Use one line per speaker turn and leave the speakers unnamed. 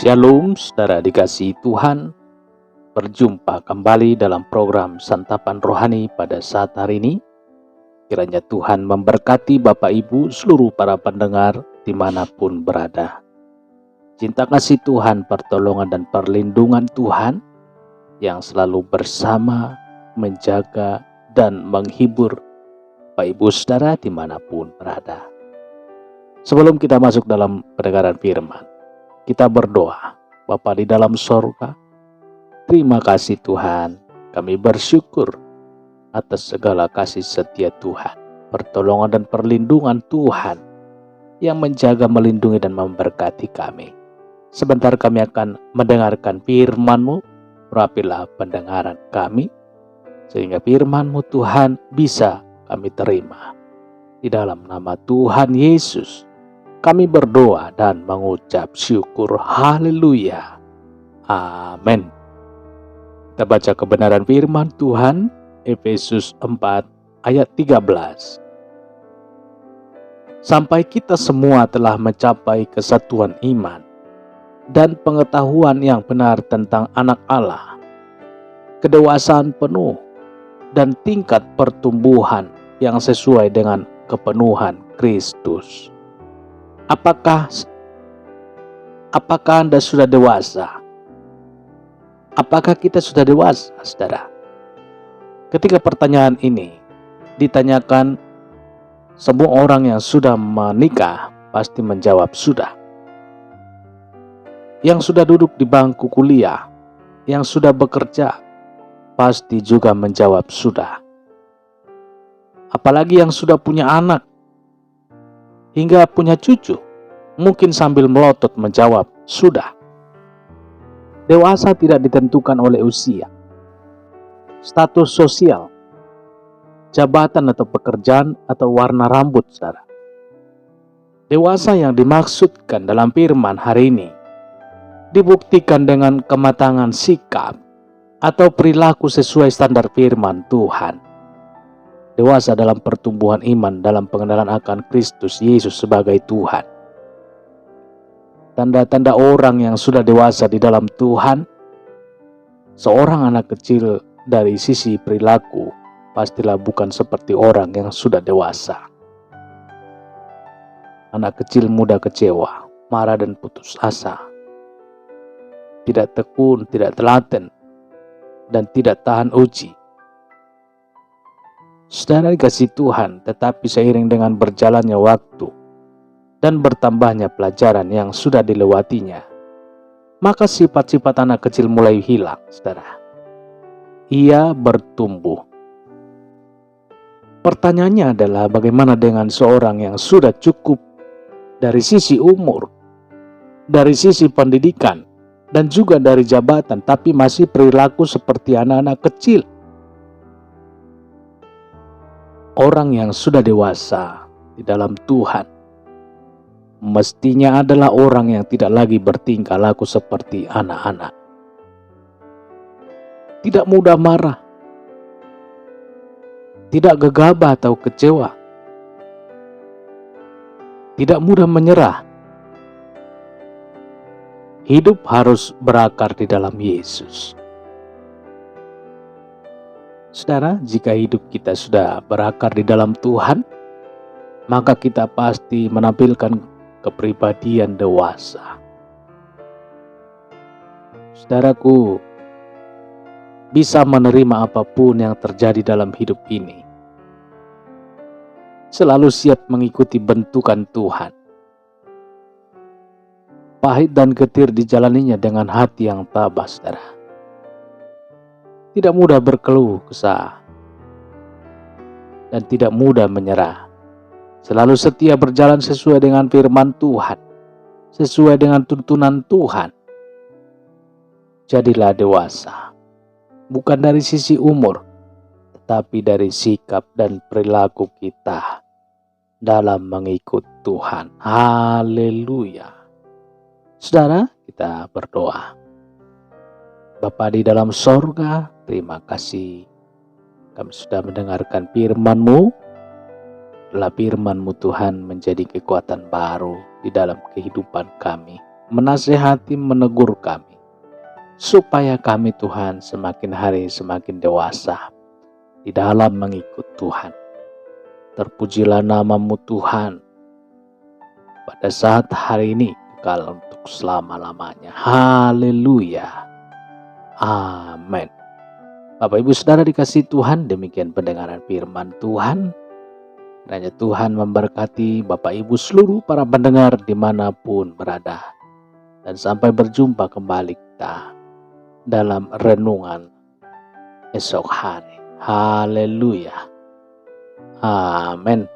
Shalom, saudara dikasihi Tuhan. Berjumpa kembali dalam program Santapan Rohani pada saat hari ini. Kiranya Tuhan memberkati Bapak Ibu seluruh para pendengar dimanapun berada. Cinta kasih Tuhan, pertolongan dan perlindungan Tuhan yang selalu bersama, menjaga dan menghibur Bapak Ibu saudara dimanapun berada. Sebelum kita masuk dalam pendengaran firman, kita berdoa. Bapa di dalam sorga, terima kasih Tuhan, kami bersyukur atas segala kasih setia Tuhan, pertolongan dan perlindungan Tuhan yang menjaga, melindungi dan memberkati kami. Sebentar kami akan mendengarkan firman-Mu, urapilah pendengaran kami, sehingga firman-Mu Tuhan bisa kami terima. Di dalam nama Tuhan Yesus, kami berdoa dan mengucap syukur. Haleluya. Amin. Kita baca kebenaran firman Tuhan, Efesus 4 ayat 13. Sampai kita semua telah mencapai kesatuan iman dan pengetahuan yang benar tentang anak Allah, kedewasaan penuh dan tingkat pertumbuhan yang sesuai dengan kepenuhan Kristus. Apakah Anda sudah dewasa? Apakah kita sudah dewasa, saudara? Ketika pertanyaan ini ditanyakan, semua orang yang sudah menikah pasti menjawab sudah. Yang sudah duduk di bangku kuliah, yang sudah bekerja, pasti juga menjawab sudah. Apalagi yang sudah punya anak, hingga punya cucu, mungkin sambil melotot menjawab, sudah. Dewasa tidak ditentukan oleh usia, status sosial, jabatan atau pekerjaan, atau warna rambut, saudara. Dewasa yang dimaksudkan dalam firman hari ini dibuktikan dengan kematangan sikap atau perilaku sesuai standar firman Tuhan. Dewasa dalam pertumbuhan iman dalam pengenalan akan Kristus Yesus sebagai Tuhan. Tanda-tanda orang yang sudah dewasa di dalam Tuhan, seorang anak kecil dari sisi perilaku pastilah bukan seperti orang yang sudah dewasa. Anak kecil mudah kecewa, marah dan putus asa. Tidak tekun, tidak telaten, dan tidak tahan uji. Saudara dikasihi Tuhan, tetapi seiring dengan berjalannya waktu dan bertambahnya pelajaran yang sudah dilewatinya, maka sifat-sifat anak kecil mulai hilang, saudara. Ia bertumbuh. Pertanyaannya adalah bagaimana dengan seorang yang sudah cukup dari sisi umur, dari sisi pendidikan, dan juga dari jabatan, tapi masih perilaku seperti anak-anak kecil? Orang yang sudah dewasa di dalam Tuhan mestinya adalah orang yang tidak lagi bertingkah laku seperti anak-anak. Tidak mudah marah, tidak gegabah atau kecewa, tidak mudah menyerah. Hidup harus berakar di dalam Yesus. Saudara, jika hidup kita sudah berakar di dalam Tuhan, maka kita pasti menampilkan kepribadian dewasa. Saudaraku, bisa menerima apapun yang terjadi dalam hidup ini. Selalu siap mengikuti bentukan Tuhan. Pahit dan getir dijalaninya dengan hati yang tabah, saudara. Tidak mudah berkeluh kesah dan tidak mudah menyerah. Selalu setia berjalan sesuai dengan firman Tuhan, sesuai dengan tuntunan Tuhan. Jadilah dewasa, bukan dari sisi umur, tetapi dari sikap dan perilaku kita dalam mengikut Tuhan. Haleluya. Saudara, kita berdoa. Bapa di dalam sorga, terima kasih kami sudah mendengarkan firman-Mu. Telah firman-Mu Tuhan menjadi kekuatan baru di dalam kehidupan kami. menasehati, menegur kami, supaya kami Tuhan semakin hari semakin dewasa di dalam mengikut Tuhan. Terpujilah nama-Mu Tuhan pada saat hari ini kekal untuk selama-lamanya. Haleluya. Amin. Bapak Ibu Saudara dikasihi Tuhan, demikian pendengaran firman Tuhan. Kiranya Tuhan memberkati Bapak Ibu seluruh para pendengar dimanapun berada. Dan sampai berjumpa kembali kita dalam renungan esok hari. Haleluya. Amin.